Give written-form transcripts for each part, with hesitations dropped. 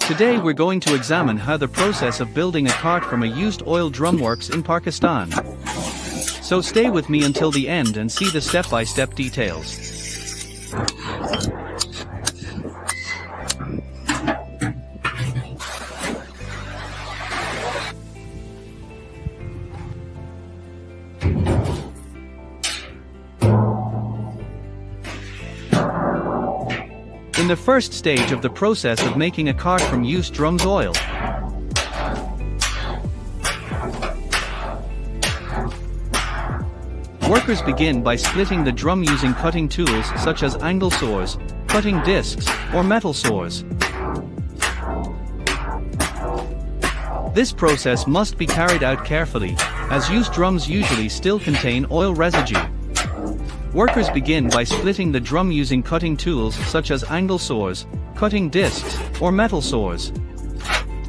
Today we're going to examine how the process of building a cart from a used oil drum works in Pakistan. So stay with me until the end and see the step-by-step details. In the first stage of the process of making a cart from used drums oil, workers begin by splitting the drum using cutting tools such as angle saws, cutting discs, or metal saws. This process must be carried out carefully, as used drums usually still contain oil residue. Workers begin by splitting the drum using cutting tools such as angle saws, cutting discs, or metal saws.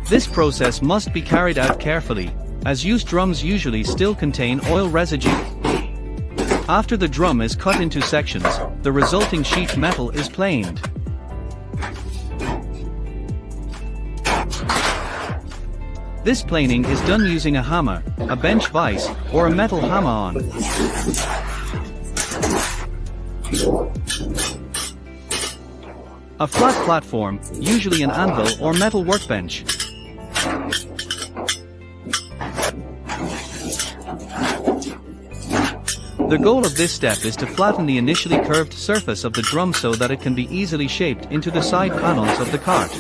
This process must be carried out carefully, as used drums usually still contain oil residue. After the drum is cut into sections, the resulting sheet metal is planed. This planing is done using a hammer, a bench vise, or a metal hammer-on. A flat platform, usually an anvil or metal workbench. The goal of this step is to flatten the initially curved surface of the drum so that it can be easily shaped into the side panels of the cart.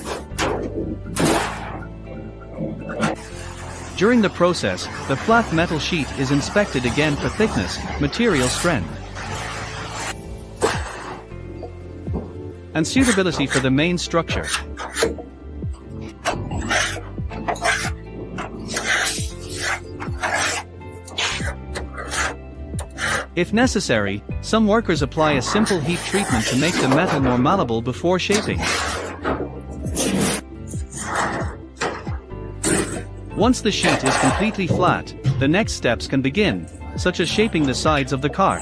During the process, the flat metal sheet is inspected again for thickness, material strength, and suitability for the main structure. If necessary, some workers apply a simple heat treatment to make the metal more malleable before shaping. Once the sheet is completely flat, the next steps can begin, such as shaping the sides of the cart.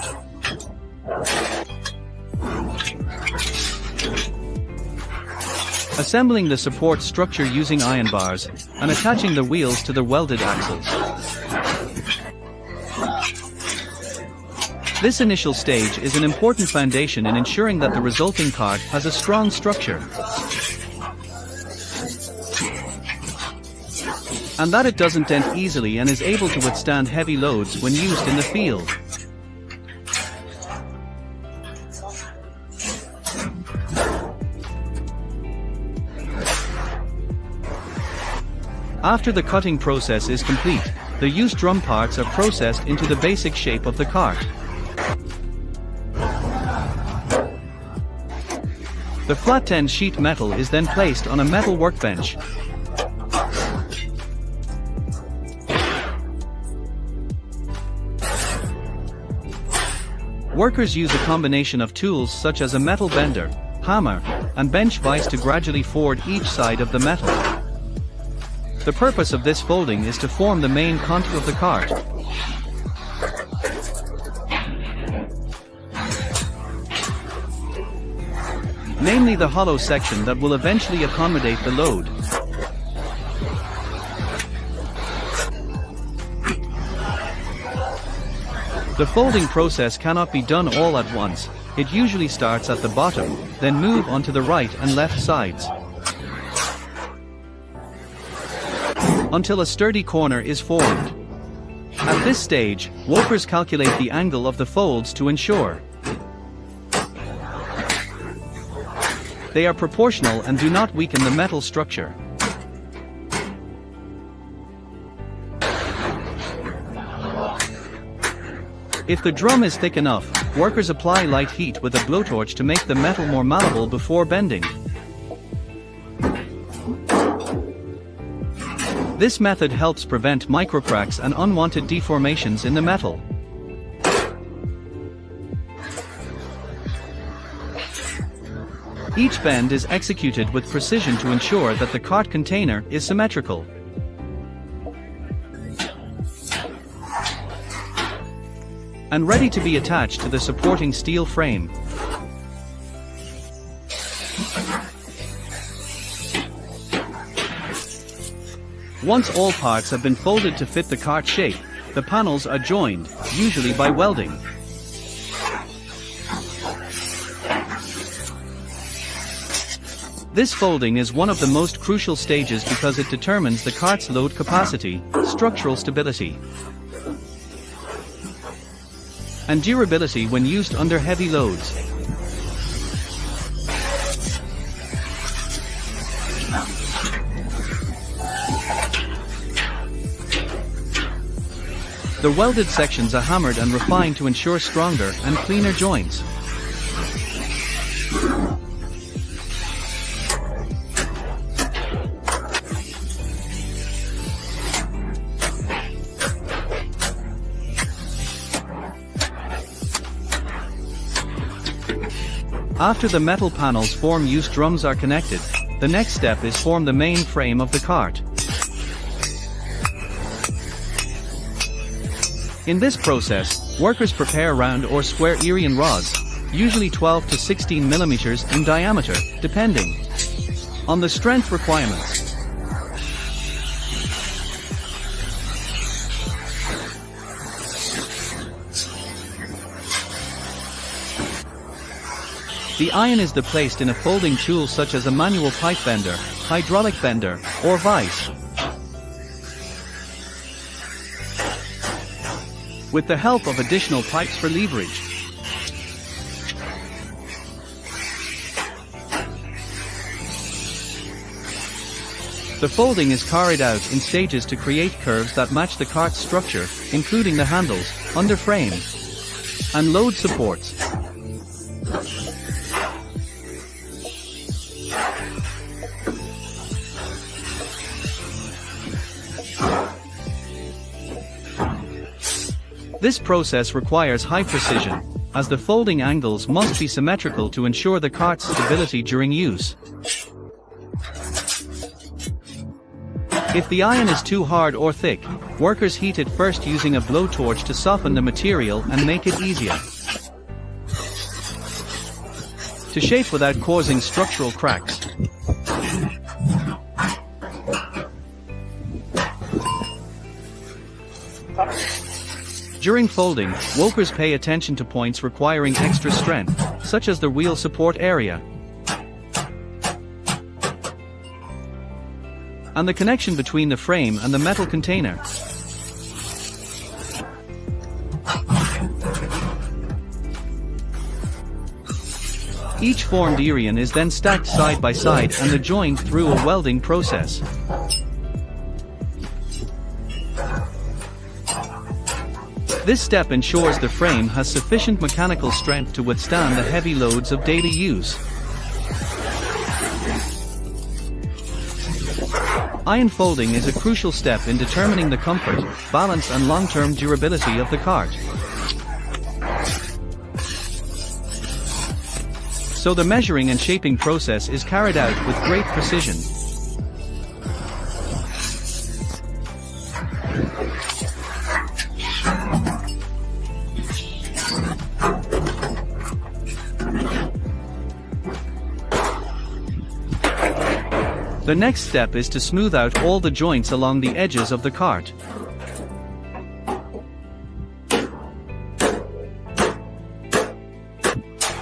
Assembling the support structure using iron bars, and attaching the wheels to the welded axles. This initial stage is an important foundation in ensuring that the resulting cart has a strong structure, and that it doesn't dent easily and is able to withstand heavy loads when used in the field. After the cutting process is complete, the used drum parts are processed into the basic shape of the cart. The flattened sheet metal is then placed on a metal workbench. Workers use a combination of tools such as a metal bender, hammer, and bench vise to gradually forward each side of the metal. The purpose of this folding is to form the main contour of the cart. Namely the hollow section that will eventually accommodate the load. The folding process cannot be done all at once. It usually starts at the bottom, then move onto the right and left sides, until a sturdy corner is formed. At this stage, workers calculate the angle of the folds to ensure they are proportional and do not weaken the metal structure. If the drum is thick enough, workers apply light heat with a blowtorch to make the metal more malleable before bending. This method helps prevent microcracks and unwanted deformations in the metal. Each bend is executed with precision to ensure that the cart container is symmetrical. And ready to be attached to the supporting steel frame. Once all parts have been folded to fit the cart shape, the panels are joined, usually by welding. This folding is one of the most crucial stages because it determines the cart's load capacity, structural stability, and durability when used under heavy loads. The welded sections are hammered and refined to ensure stronger and cleaner joints. After the metal panels form use drums are connected, the next step is form the main frame of the cart. In this process, workers prepare round or square Irian rods, usually 12 to 16 millimeters in diameter, depending on the strength requirements. The iron is placed in a folding tool such as a manual pipe bender, hydraulic bender, or vise. With the help of additional pipes for leverage. The folding is carried out in stages to create curves that match the cart's structure, including the handles, underframe, and load supports. This process requires high precision, as the folding angles must be symmetrical to ensure the cart's stability during use. If the iron is too hard or thick, workers heat it first using a blowtorch to soften the material and make it easier to shape without causing structural cracks. During folding, workers pay attention to points requiring extra strength, such as the wheel support area and the connection between the frame and the metal container. Each formed Irian is then stacked side by side and the joined through a welding process. This step ensures the frame has sufficient mechanical strength to withstand the heavy loads of daily use. Iron folding is a crucial step in determining the comfort, balance and long-term durability of the cart. So the measuring and shaping process is carried out with great precision. The next step is to smooth out all the joints along the edges of the cart.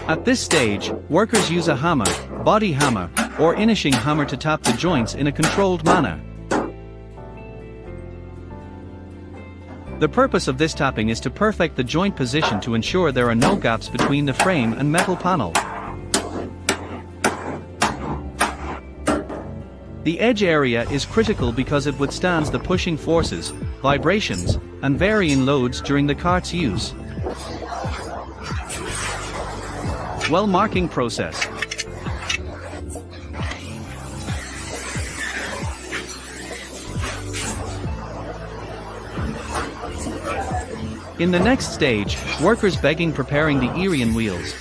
At this stage, workers use a hammer, body hammer, or inishing hammer to tap the joints in a controlled manner. The purpose of this tapping is to perfect the joint position to ensure there are no gaps between the frame and metal panel. The edge area is critical because it withstands the pushing forces, vibrations, and varying loads during the cart's use. Well marking process. In the next stage, workers preparing the Irian wheels.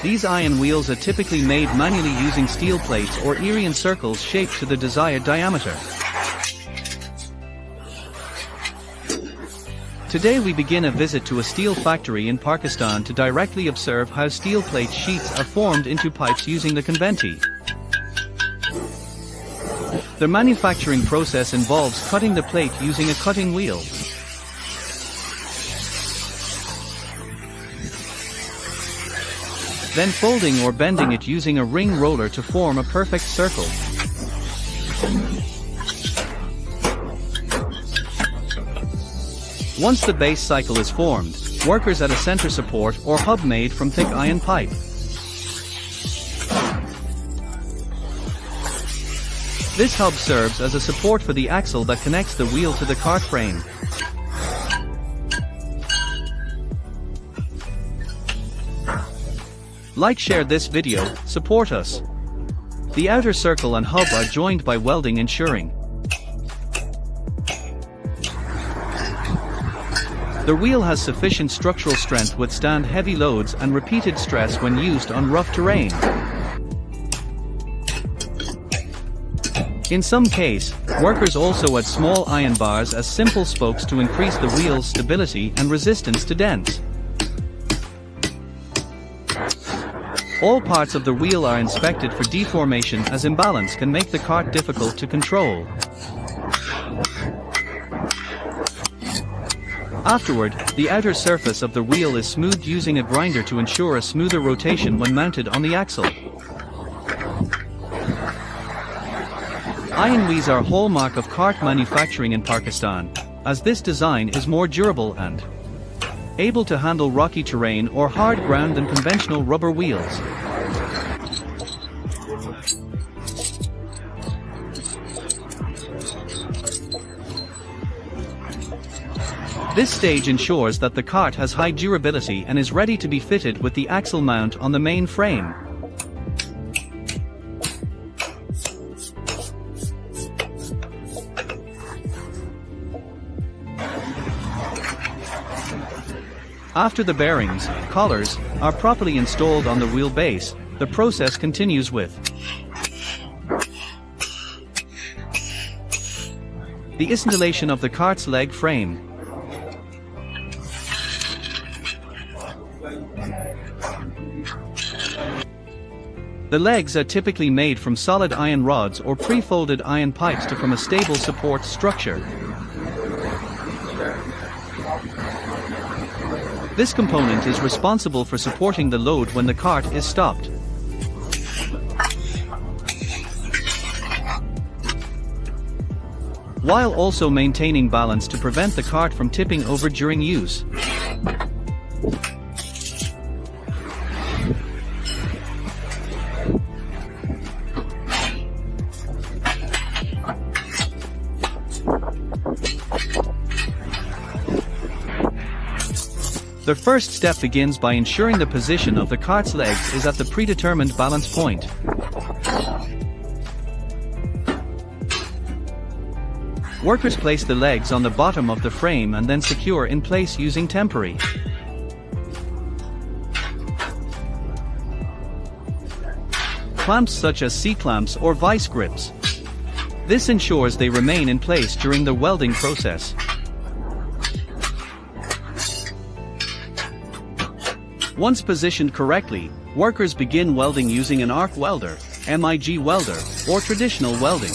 These iron wheels are typically made manually using steel plates or Irian circles shaped to the desired diameter. Today we begin a visit to a steel factory in Pakistan to directly observe how steel plate sheets are formed into pipes using the conventi. The manufacturing process involves cutting the plate using a cutting wheel. Then folding or bending it using a ring roller to form a perfect circle. Once the base cycle is formed, workers add a center support or hub made from thick iron pipe. This hub serves as a support for the axle that connects the wheel to the cart frame. Like, share this video, support us. The outer circle and hub are joined by welding ensuring. The wheel has sufficient structural strength to withstand heavy loads and repeated stress when used on rough terrain. In some case, workers also add small iron bars as simple spokes to increase the wheel's stability and resistance to dents. All parts of the wheel are inspected for deformation, as imbalance can make the cart difficult to control. Afterward, the outer surface of the wheel is smoothed using a grinder to ensure a smoother rotation when mounted on the axle. Iron wheels are a hallmark of cart manufacturing in Pakistan, as this design is more durable and able to handle rocky terrain or hard ground than conventional rubber wheels. This stage ensures that the cart has high durability and is ready to be fitted with the axle mount on the main frame. After the bearings, collars, are properly installed on the wheel base, the process continues with the installation of the cart's leg frame. The legs are typically made from solid iron rods or pre-folded iron pipes to form a stable support structure. This component is responsible for supporting the load when the cart is stopped. While also maintaining balance to prevent the cart from tipping over during use. The first step begins by ensuring the position of the cart's legs is at the predetermined balance point. Workers place the legs on the bottom of the frame and then secure in place using temporary clamps such as C-clamps or vice grips. This ensures they remain in place during the welding process. Once positioned correctly, workers begin welding using an arc welder, MIG welder, or traditional welding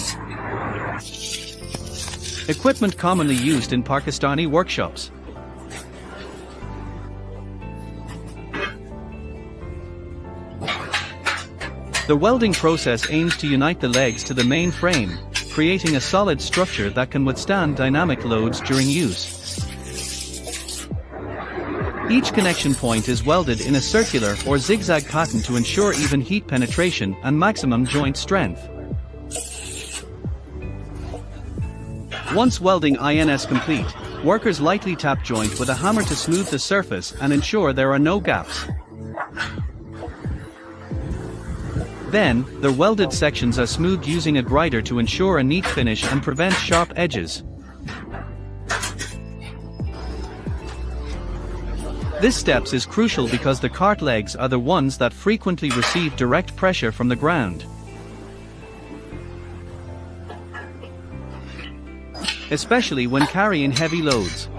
equipment commonly used in Pakistani workshops. The welding process aims to unite the legs to the main frame, creating a solid structure that can withstand dynamic loads during use. Each connection point is welded in a circular or zigzag pattern to ensure even heat penetration and maximum joint strength. Once welding is complete, workers lightly tap joint with a hammer to smooth the surface and ensure there are no gaps. Then, the welded sections are smoothed using a grinder to ensure a neat finish and prevent sharp edges. This step is crucial because the cart legs are the ones that frequently receive direct pressure from the ground. Especially when carrying heavy loads.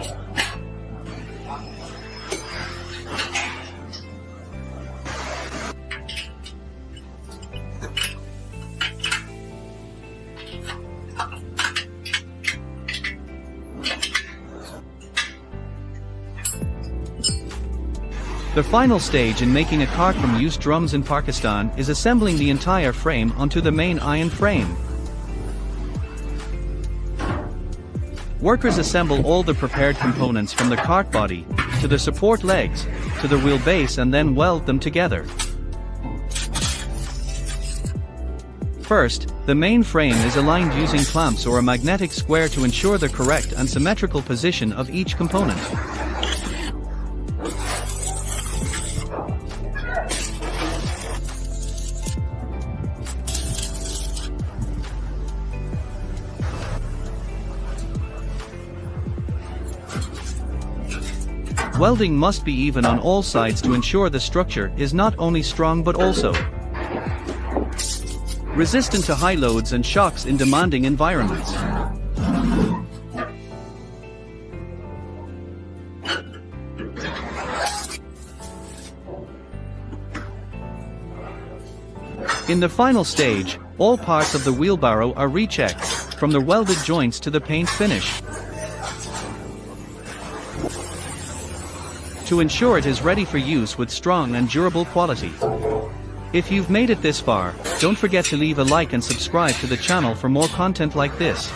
The final stage in making a cart from used drums in Pakistan is assembling the entire frame onto the main iron frame. Workers assemble all the prepared components from the cart body, to the support legs, to the wheelbase and then weld them together. First, the main frame is aligned using clamps or a magnetic square to ensure the correct and symmetrical position of each component. Welding must be even on all sides to ensure the structure is not only strong but also resistant to high loads and shocks in demanding environments. In the final stage, all parts of the wheelbarrow are rechecked, from the welded joints to the paint finish, to ensure it is ready for use with strong and durable quality. If you've made it this far, don't forget to leave a like and subscribe to the channel for more content like this.